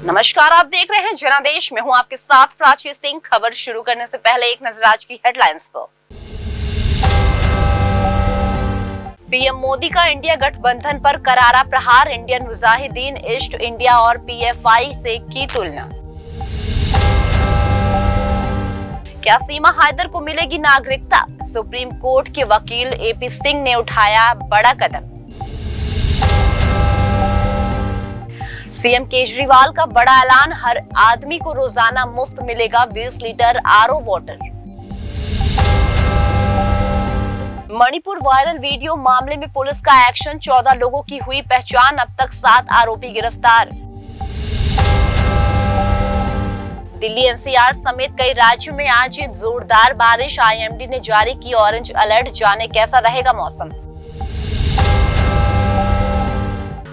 नमस्कार, आप देख रहे हैं जनादेश। में हूं आपके साथ प्राची सिंह। खबर शुरू करने से पहले एक नजर आज की हेडलाइंस पर। पीएम मोदी का इंडिया गठबंधन पर करारा प्रहार। इंडियन मुजाहिदीन, ईस्ट इंडिया और पीएफआई से की तुलना। क्या सीमा हैदर को मिलेगी नागरिकता? सुप्रीम कोर्ट के वकील एपी सिंह ने उठाया बड़ा कदम। सीएम केजरीवाल का बड़ा ऐलान, हर आदमी को रोजाना मुफ्त मिलेगा 20 litre RO water. Manipur viral video मामले में पुलिस का एक्शन, 14 लोगों की हुई पहचान, अब तक 7 आरोपी गिरफ्तार। दिल्ली एनसीआर समेत कई राज्यों में आज जोरदार बारिश, आईएमडी ने जारी की ऑरेंज अलर्ट, जाने कैसा रहेगा मौसम।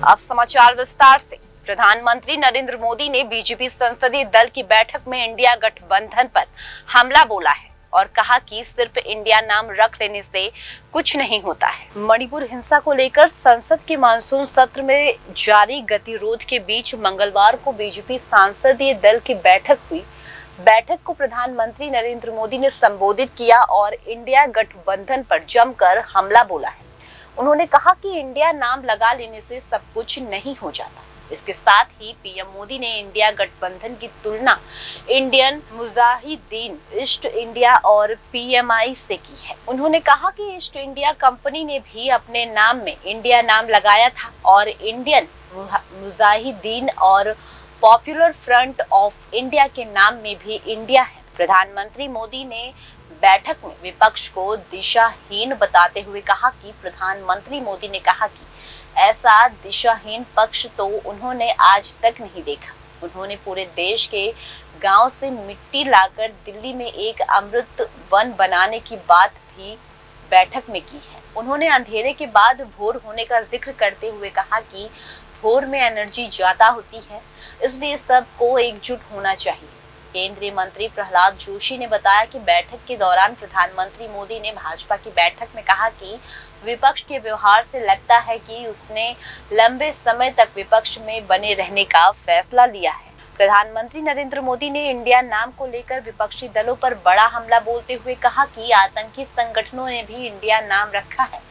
अब समाचार विस्तार से। प्रधानमंत्री नरेंद्र मोदी ने बीजेपी संसदीय दल की बैठक में इंडिया गठबंधन पर हमला बोला है और कहा कि सिर्फ इंडिया नाम रख लेने से कुछ नहीं होता है। मणिपुर हिंसा को लेकर संसद के मानसून सत्र में जारी गतिरोध के बीच मंगलवार को बीजेपी संसदीय दल की बैठक हुई। बैठक को प्रधानमंत्री नरेंद्र मोदी ने संबोधित किया और इंडिया गठबंधन पर जमकर हमला बोला है। उन्होंने कहा कि इंडिया नाम लगा लेने से सब कुछ नहीं हो जाता। इसके साथ ही पीएम मोदी ने इंडिया गठबंधन की तुलना इंडियन मुजाहिदीन, ईस्ट इंडिया और पीएमआई से की है। उन्होंने कहा कि ईस्ट इंडिया कंपनी ने भी अपने नाम में इंडिया नाम लगाया था और इंडियन मुजाहिदीन और पॉपुलर फ्रंट ऑफ इंडिया के नाम में भी इंडिया है। प्रधानमंत्री मोदी ने बैठक में विपक्ष को दिशाहीन बताते हुए कहा कि प्रधानमंत्री मोदी ने कहा कि ऐसा दिशाहीन पक्ष तो उन्होंने आज तक नहीं देखा। उन्होंने पूरे देश के गांव से मिट्टी लाकर दिल्ली में एक अमृत वन बनाने की बात भी बैठक में की है। उन्होंने अंधेरे के बाद भोर होने का जिक्र करते हुए कहा कि भोर में एनर्जी ज्यादा होती है, इसलिए सबको एकजुट होना चाहिए। केंद्रीय मंत्री प्रहलाद जोशी ने बताया कि बैठक के दौरान प्रधानमंत्री मोदी ने भाजपा की बैठक में कहा कि विपक्ष के व्यवहार से लगता है कि उसने लंबे समय तक विपक्ष में बने रहने का फैसला लिया है। प्रधानमंत्री नरेंद्र मोदी ने इंडिया नाम को लेकर विपक्षी दलों पर बड़ा हमला बोलते हुए कहा कि आतंकी संगठनों ने भी इंडिया नाम रखा है।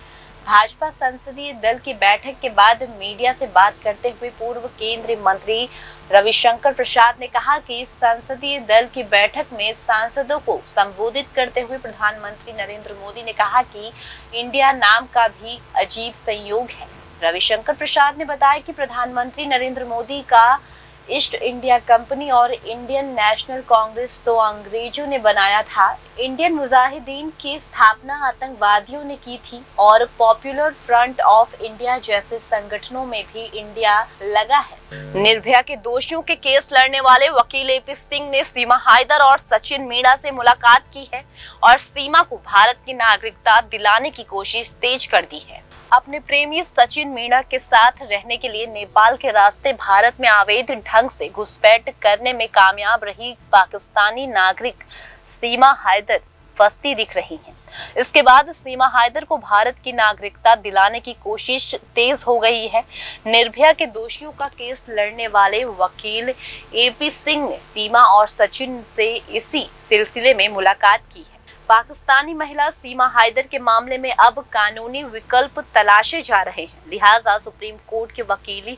भाजपा संसदीय दल की बैठक के बाद मीडिया से बात करते हुए पूर्व केंद्रीय मंत्री रविशंकर प्रसाद ने कहा कि संसदीय दल की बैठक में सांसदों को संबोधित करते हुए प्रधानमंत्री नरेंद्र मोदी ने कहा कि इंडिया नाम का भी अजीब संयोग है। रविशंकर प्रसाद ने बताया कि प्रधानमंत्री नरेंद्र मोदी का ईस्ट इंडिया कंपनी और इंडियन नेशनल कांग्रेस तो अंग्रेजों ने बनाया था। इंडियन मुजाहिदीन की स्थापना आतंकवादियों ने की थी और पॉपुलर फ्रंट ऑफ इंडिया जैसे संगठनों में भी इंडिया लगा है। निर्भया के दोषियों के केस लड़ने वाले वकील एपी सिंह ने सीमा हैदर और सचिन मीणा से मुलाकात की है और सीमा को भारत की नागरिकता दिलाने की कोशिश तेज कर दी है। अपने प्रेमी सचिन मीणा के साथ रहने के लिए नेपाल के रास्ते भारत में अवैध ढंग से घुसपैठ करने में कामयाब रही पाकिस्तानी नागरिक सीमा हैदर फंसती दिख रही हैं। इसके बाद सीमा हैदर को भारत की नागरिकता दिलाने की कोशिश तेज हो गई है। निर्भया के दोषियों का केस लड़ने वाले वकील एपी सिंह ने सीमा और सचिन से इसी सिलसिले में मुलाकात की है। पाकिस्तानी महिला सीमा हैदर के मामले में अब कानूनी विकल्प तलाशे जा रहे हैं। लिहाजा सुप्रीम कोर्ट के वकील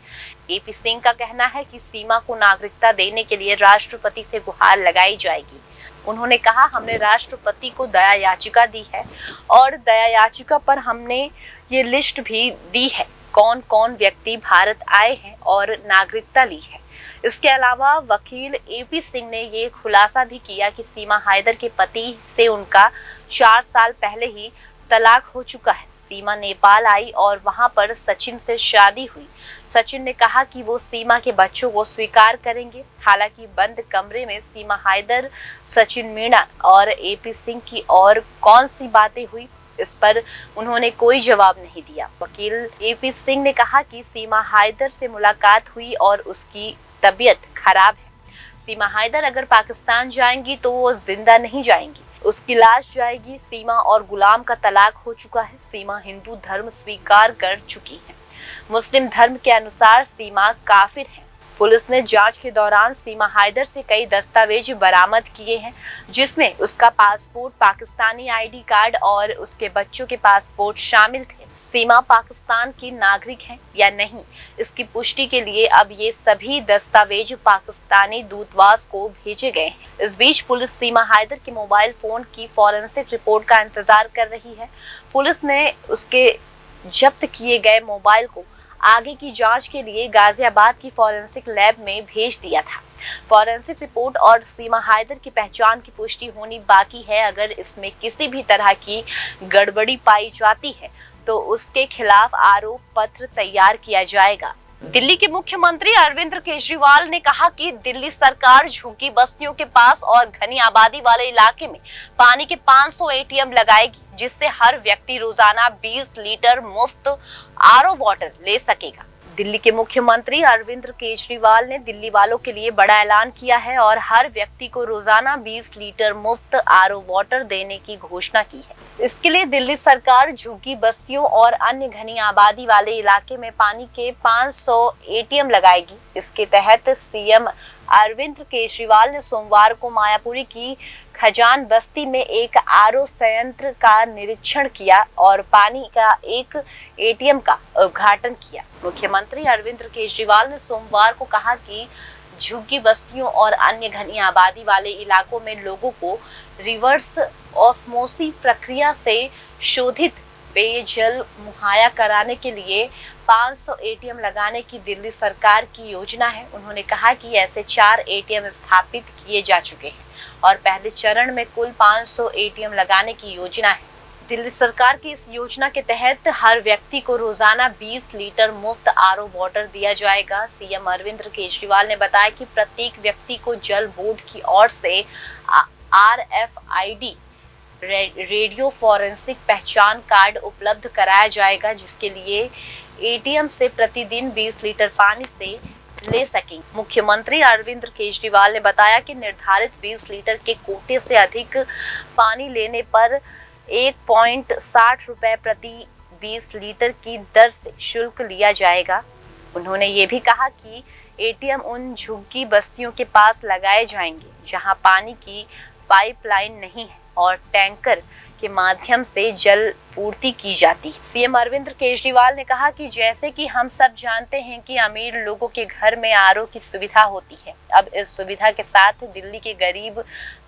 एपी सिंह का कहना है कि सीमा को नागरिकता देने के लिए राष्ट्रपति से गुहार लगाई जाएगी। उन्होंने कहा, हमने राष्ट्रपति को दया याचिका दी है और दया याचिका पर हमने ये लिस्ट भी दी है कौन कौन व्यक्ति भारत आए हैं और नागरिकता ली है। इसके अलावा वकील एपी सिंह ने ये खुलासा भी किया कि सीमा हैदर के पति से उनका 4 साल पहले ही तलाक हो चुका है। सीमा नेपाल आई और वहां पर सचिन से शादी हुई। सचिन ने कहा कि वो सीमा के बच्चों को स्वीकार करेंगे। हालांकि बंद कमरे में सीमा हैदर, सचिन मीणा और एपी सिंह की और कौन सी बातें हुई, इस पर उन्होंने कोई जवाब नहीं दिया। वकील एपी सिंह ने कहा कि सीमा हैदर से मुलाकात हुई और उसकी तबीयत खराब है। सीमा हैदर अगर पाकिस्तान जाएंगी तो वो जिंदा नहीं जाएंगी, उसकी लाश जाएगी। सीमा और गुलाम का तलाक हो चुका है। सीमा हिंदू धर्म स्वीकार कर चुकी है। मुस्लिम धर्म के अनुसार सीमा काफिर है। पुलिस ने जांच के दौरान सीमा हैदर से कई दस्तावेज बरामद किए हैं, जिसमें उसका पासपोर्ट, पाकिस्तानी आईडी कार्ड और उसके बच्चों के पासपोर्ट शामिल थे। सीमा पाकिस्तान की नागरिक है या नहीं, इसकी पुष्टि के लिए अब ये सभी दस्तावेज पाकिस्तानी दूतावास को भेजे गए हैं। इस बीच पुलिस सीमा हैदर के मोबाइल फोन की फॉरेंसिक रिपोर्ट का इंतजार कर रही है। पुलिस ने उसके जब्त किए गए मोबाइल को आगे की जांच के लिए गाजियाबाद की फॉरेंसिक लैब में भेज दिया था। फॉरेंसिक रिपोर्ट और सीमा हैदर की पहचान की पुष्टि होनी बाकी है। अगर इसमें किसी भी तरह की गड़बड़ी पाई जाती है तो उसके खिलाफ आरोप पत्र तैयार किया जाएगा। दिल्ली के मुख्यमंत्री अरविंद केजरीवाल ने कहा कि दिल्ली सरकार झुग्गी बस्तियों के पास और घनी आबादी वाले इलाके में पानी के 500 एटीएम लगाएगी, जिससे हर व्यक्ति रोजाना 20 लीटर मुफ्त आरओ वाटर ले सकेगा। दिल्ली के मुख्यमंत्री अरविंद केजरीवाल ने दिल्ली वालों के लिए बड़ा ऐलान किया है और हर व्यक्ति को रोजाना 20 लीटर मुफ्त आरओ वाटर देने की घोषणा की है। इसके लिए दिल्ली सरकार झुग्गी बस्तियों और अन्य घनी आबादी वाले इलाके में पानी के 500 एटीएम लगाएगी। इसके तहत सीएम अरविंद केजरीवाल ने सोमवार को मायापुरी की खजान बस्ती में एक आरओ संयंत्र का निरीक्षण किया और पानी का एक एटीएम का उद्घाटन किया। मुख्यमंत्री अरविंद केजरीवाल ने सोमवार को कहा कि झुग्गी बस्तियों और अन्य घनी आबादी वाले इलाकों में लोगों को रिवर्स ऑस्मोसिस प्रक्रिया से शोधित पेयजल मुहैया कराने के लिए 500 एटीएम लगाने की दिल्ली सरकार की योजना है। उन्होंने कहा कि ऐसे 4 एटीएम स्थापित किए जा चुके हैं और पहले चरण में कुल 500 एटीएम लगाने की योजना है। दिल्ली सरकार की इस योजना के तहत हर व्यक्ति को रोजाना 20 लीटर मुफ्त आरओ वाटर दिया जाएगा। सीएम अरविंद केजरीवाल ने बताया कि प्रत्येक व्यक्ति को जल बोर्ड की ओर से RFID रेडियो फॉरेंसिक पहचान कार्ड उपलब्ध कराया जाएगा, जिसके लिए एटीएम से प्रतिदिन 20 लीटर पानी से ले सकेंगे। मुख्यमंत्री अरविंद केजरीवाल ने बताया कि निर्धारित 20 लीटर के कोटे से अधिक पानी लेने पर 1.60 रुपए प्रति 20 लीटर की दर से शुल्क लिया जाएगा। उन्होंने ये भी कहा कि एटीएम उन झुग्गी बस्तियों के पास लगाए जाएंगे जहां पानी की पाइपलाइन नहीं है और टैंकर के माध्यम से जल पूर्ति की जाती है। सीएम अरविंद केजरीवाल ने कहा कि जैसे कि हम सब जानते हैं कि अमीर लोगों के घर में आरओ की सुविधा होती है, अब इस सुविधा के साथ दिल्ली के गरीब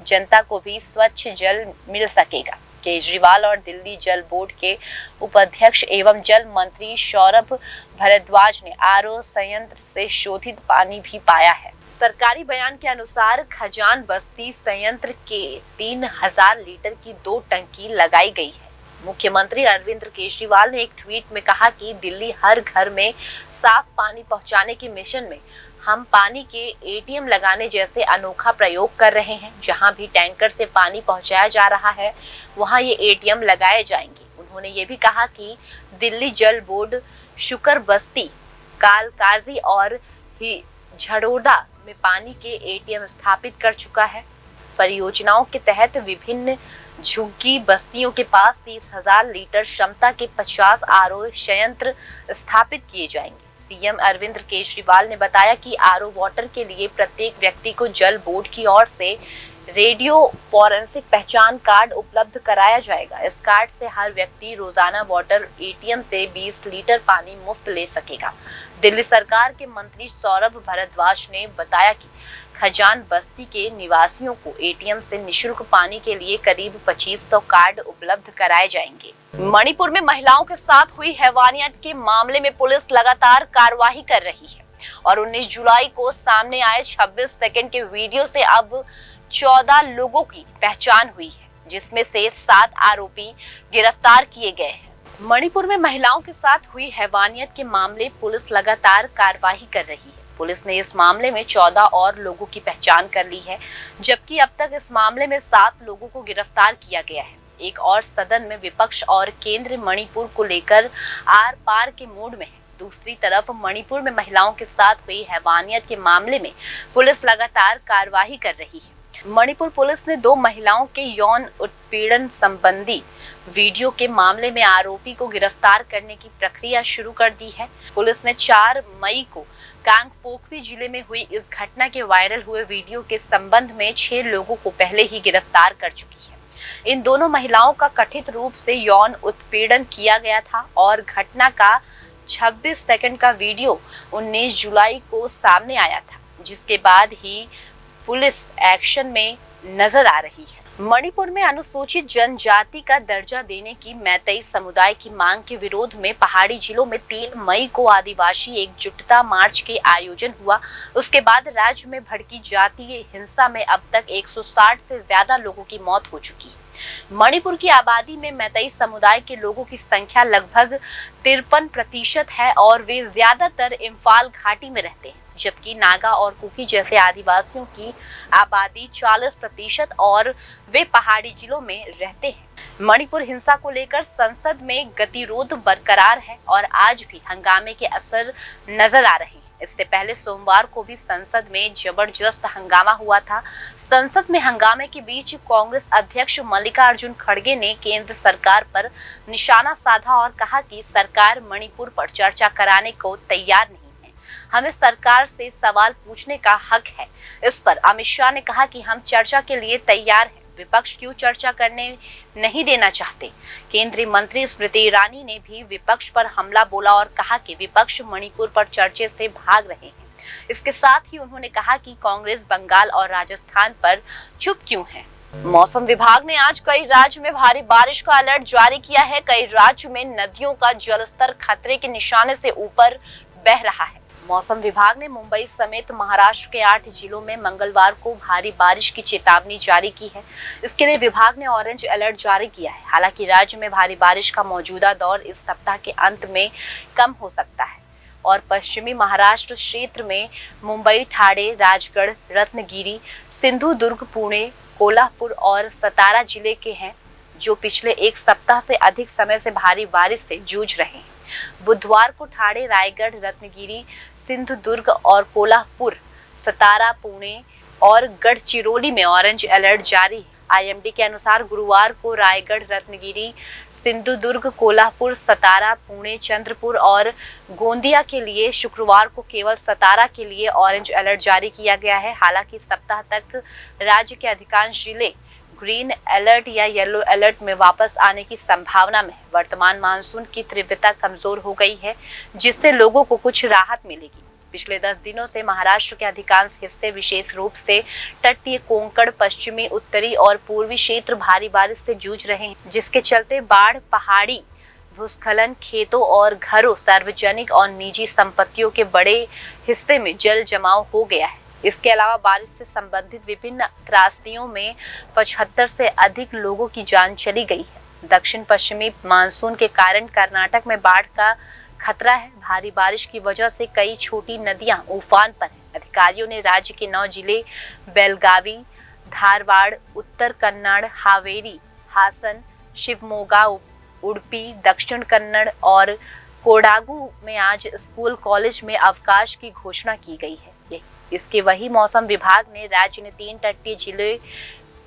जनता को भी स्वच्छ जल मिल सकेगा। केजरीवाल और दिल्ली जल बोर्ड के उपाध्यक्ष एवं जल मंत्री सौरभ भारद्वाज ने आरओ संयंत्र से शोधित पानी भी पाया है। सरकारी बयान के अनुसार खजान बस्ती संयंत्र के 3000 लीटर की 2 टंकी लगाई गई है। मुख्यमंत्री अरविंद केजरीवाल ने एक ट्वीट में कहा कि दिल्ली हर घर में साफ पानी पहुंचाने के मिशन में हम पानी के एटीएम लगाने जैसे अनोखा प्रयोग कर रहे हैं। जहां भी टैंकर से पानी पहुंचाया जा रहा है वहां ये एटीएम लगाए जाएंगे। उन्होंने ये भी कहा कि दिल्ली जल बोर्ड शुकर बस्ती, कालकाजी और झड़ोडा में पानी के एटीएम स्थापित कर चुका है। परियोजनाओं के तहत विभिन्न झुग्गी बस्तियों के पास 30,000 लीटर क्षमता के 50 आरओ संयंत्र स्थापित किए जाएंगे। सीएम अरविंद केजरीवाल ने बताया कि आरओ वाटर के लिए प्रत्येक व्यक्ति को जल बोर्ड की ओर से रेडियो फॉरेंसिक पहचान कार्ड उपलब्ध कराया जाएगा। इस कार्ड से हर व्यक्ति रोजाना वाटर एटीएम से 20 लीटर पानी मुफ्त ले सकेगा। दिल्ली सरकार के मंत्री सौरभ भारद्वाज ने बताया कि खजान बस्ती के निवासियों को एटीएम से निशुल्क पानी के लिए करीब 2500 कार्ड उपलब्ध कराए जाएंगे। मणिपुर में महिलाओं के साथ हुई हैवानियत के मामले में पुलिस लगातार कार्रवाई कर रही है और 19 जुलाई को सामने आए 26 सेकंड के वीडियो से अब 14 लोगों की पहचान हुई है, जिसमें से 7 आरोपी गिरफ्तार किए गए हैं। मणिपुर में महिलाओं के साथ हुई हैवानियत के मामले पुलिस लगातार कार्रवाई कर रही है। पुलिस ने इस मामले में 14 और लोगों की पहचान कर ली है, जबकि अब तक इस मामले में 7 लोगों को गिरफ्तार किया गया है। एक और सदन में विपक्ष और केंद्र मणिपुर को लेकर आर पार के मूड में है। दूसरी तरफ मणिपुर में महिलाओं के साथ हुई हैवानियत के मामले में पुलिस लगातार कार्रवाई कर रही है। मणिपुर पुलिस ने 2 महिलाओं के यौन उत्पीड़न संबंधी वीडियो के मामले में आरोपी को गिरफ्तार करने की प्रक्रिया शुरू कर दी है। पुलिस ने 4 मई को कांगपोकपी जिले में हुई इस घटना के वायरल हुए वीडियो के संबंध में 6 लोगों को पहले ही गिरफ्तार कर चुकी है। इन दोनों महिलाओं का कथित रूप से यौन उत्पीड़न किया गया था और घटना का 26 सेकंड का वीडियो 19 जुलाई को सामने आया था, जिसके बाद ही पुलिस एक्शन में नजर आ रही है। मणिपुर में अनुसूचित जनजाति का दर्जा देने की मैतेई समुदाय की मांग के विरोध में पहाड़ी जिलों में 3 मई को आदिवासी एकजुटता मार्च के आयोजन हुआ। उसके बाद राज्य में भड़की जातीय हिंसा में अब तक 160 से ज्यादा लोगों की मौत हो चुकी है। मणिपुर की आबादी में मैतेई समुदाय के लोगों की संख्या लगभग 53% है और वे ज्यादातर इम्फाल घाटी में रहते हैं, जबकि नागा और कुकी जैसे आदिवासियों की आबादी 40% और वे पहाड़ी जिलों में रहते हैं। मणिपुर हिंसा को लेकर संसद में गतिरोध बरकरार है और आज भी हंगामे के असर नजर आ रहे हैं। इससे पहले सोमवार को भी संसद में जबरदस्त हंगामा हुआ था। संसद में हंगामे के बीच कांग्रेस अध्यक्ष मल्लिकार्जुन खड़गे ने केंद्र सरकार पर निशाना साधा और कहा कि सरकार मणिपुर पर चर्चा कराने को तैयार नहीं, हमें सरकार से सवाल पूछने का हक है। इस पर अमित शाह ने कहा कि हम चर्चा के लिए तैयार हैं, विपक्ष क्यों चर्चा करने नहीं देना चाहते। केंद्रीय मंत्री स्मृति ईरानी ने भी विपक्ष पर हमला बोला और कहा कि विपक्ष मणिपुर पर चर्चा से भाग रहे हैं। इसके साथ ही उन्होंने कहा कि कांग्रेस बंगाल और राजस्थान पर चुप क्यों है। मौसम विभाग ने आज कई राज्य में भारी बारिश का अलर्ट जारी किया है। कई राज्यों में नदियों का जलस्तर खतरे के निशाने से ऊपर बह रहा है। मौसम विभाग ने मुंबई समेत महाराष्ट्र के 8 जिलों में मंगलवार को भारी बारिश की चेतावनी जारी की है। इसके लिए विभाग ने ऑरेंज अलर्ट जारी किया है। हालांकि राज्य में भारी बारिश का मौजूदा दौर इस सप्ताह के अंत में कम हो सकता है और पश्चिमी महाराष्ट्र क्षेत्र में मुंबई, ठाणे, राजगढ़, रत्नागिरी, सिंधुदुर्ग, पुणे, कोल्हापुर और सतारा जिले के हैं, जो पिछले एक सप्ताह से अधिक समय से भारी बारिश से जूझ रहे हैं। बुधवार को ठाणे, रायगढ़, रत्नागिरी, सिंधुदुर्ग और कोल्हापुर, सतारा, पुणे और गढ़चिरौली में ऑरेंज अलर्ट जारी है। आईएमडी के अनुसार गुरुवार को रायगढ़, रत्नागिरी, सिंधुदुर्ग, कोल्हापुर, सतारा, पुणे, चंद्रपुर और गोंदिया के लिए, शुक्रवार को केवल सतारा के लिए ऑरेंज अलर्ट जारी किया गया है। हालांकि सप्ताह तक राज्य के अधिकांश जिले ग्रीन अलर्ट या येलो अलर्ट में वापस आने की संभावना में है। वर्तमान मानसून की तीव्रता कमजोर हो गई है, जिससे लोगों को कुछ राहत मिलेगी। पिछले 10 दिनों से महाराष्ट्र के अधिकांश हिस्से, विशेष रूप से तटीय कोंकण, पश्चिमी, उत्तरी और पूर्वी क्षेत्र भारी बारिश से जूझ रहे हैं, जिसके चलते बाढ़, पहाड़ी भूस्खलन, खेतों और घरों, सार्वजनिक और निजी संपत्तियों के बड़े हिस्से में जल जमाव हो गया है। इसके अलावा बारिश से संबंधित विभिन्न त्रासदियों में 75 से अधिक लोगों की जान चली गई है। दक्षिण पश्चिमी मानसून के कारण कर्नाटक में बाढ़ का खतरा है। भारी बारिश की वजह से कई छोटी नदियां उफान पर हैं। अधिकारियों ने राज्य के 9 जिले बेलगावी, धारवाड़, उत्तर कन्नड़, हावेरी, हासन, शिवमोगा, उडुपी, दक्षिण कन्नड़ और कोडागू में आज स्कूल, कॉलेज में अवकाश की घोषणा की गई है। इसके वही मौसम विभाग ने राज्य ने 3 तटीय जिले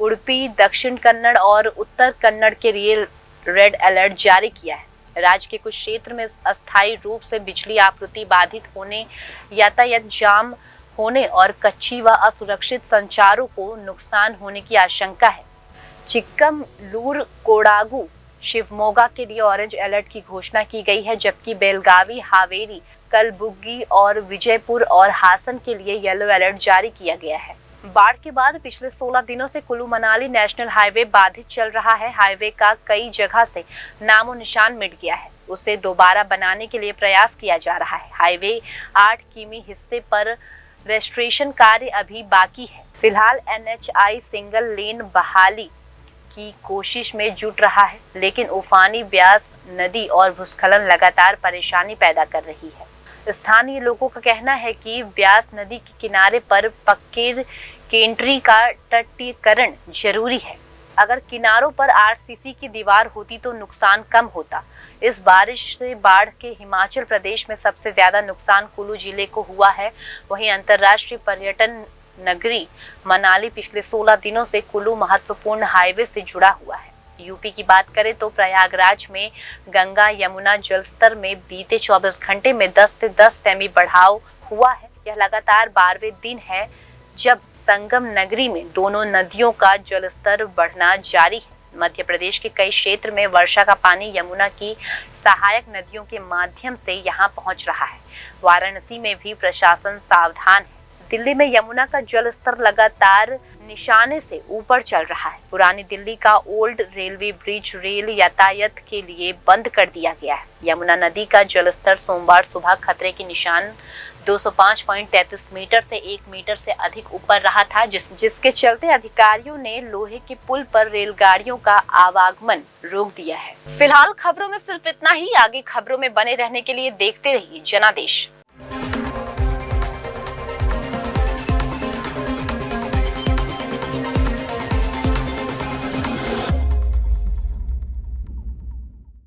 उडुपी, दक्षिण कन्नड़ और उत्तर कन्नड़ के लिए रेड अलर्ट जारी किया है। राज्य के कुछ क्षेत्र में अस्थायी रूप से बिजली आपूर्ति बाधित होने, यातायात जाम होने और कच्ची व असुरक्षित संचारों को नुकसान होने की आशंका है। चिक्कमगलूर, कोडागू, शिवमोगा के लिए ऑरेंज अलर्ट की घोषणा की गई है, जबकि बेलगावी, हावेरी, कलबुर्गी और विजयपुर और हासन के लिए येलो अलर्ट जारी किया गया है। बाढ़ के बाद पिछले 16 दिनों से कुल्लू मनाली नेशनल हाईवे बाधित चल रहा है। हाईवे का कई जगह से नामो निशान मिट गया है। उसे दोबारा बनाने के लिए प्रयास किया जा रहा है। हाईवे 8 किमी हिस्से पर रेस्टोरेशन कार्य अभी बाकी है। फिलहाल एनएचआई सिंगल लेन बहाली की कोशिश में जुट रहा है, लेकिन उफानी ब्यास नदी और भूस्खलन लगातार परेशानी पैदा कर रही है। स्थानीय लोगों का कहना है कि ब्यास नदी के किनारे पर पक्के केंट्री का तटीकरण जरूरी है। अगर किनारों पर आरसीसी की दीवार होती तो नुकसान कम होता। इस बारिश से बाढ़ के हिमाचल प्रदेश में सबसे ज्यादा नुकसान कुल्लू जिले को हुआ है। वहीं अंतर्राष्ट्रीय पर्यटन नगरी मनाली पिछले 16 दिनों से कुल्लू महत्वपूर्ण हाईवे से जुड़ा हुआ है। यूपी की बात करें तो प्रयागराज में गंगा यमुना जलस्तर में बीते 24 घंटे में 10 से 10 सेमी बढ़ाव हुआ है। यह लगातार 12वें दिन है जब संगम नगरी में दोनों नदियों का जलस्तर बढ़ना जारी है। मध्य प्रदेश के कई क्षेत्र में वर्षा का पानी यमुना की सहायक नदियों के माध्यम से यहां पहुंच रहा है। वाराणसी में भी प्रशासन सावधान है। दिल्ली में यमुना का जलस्तर लगातार निशाने से ऊपर चल रहा है। पुरानी दिल्ली का ओल्ड रेलवे ब्रिज रेल यातायात के लिए बंद कर दिया गया है। यमुना नदी का जलस्तर सोमवार सुबह खतरे के निशान 205.33 मीटर से 1 मीटर से अधिक ऊपर रहा था, जिसके चलते अधिकारियों ने लोहे के पुल पर रेलगाड़ियों का आवागमन रोक दिया है। फिलहाल खबरों में सिर्फ इतना ही। आगे खबरों में बने रहने के लिए देखते रहिए जनादेश।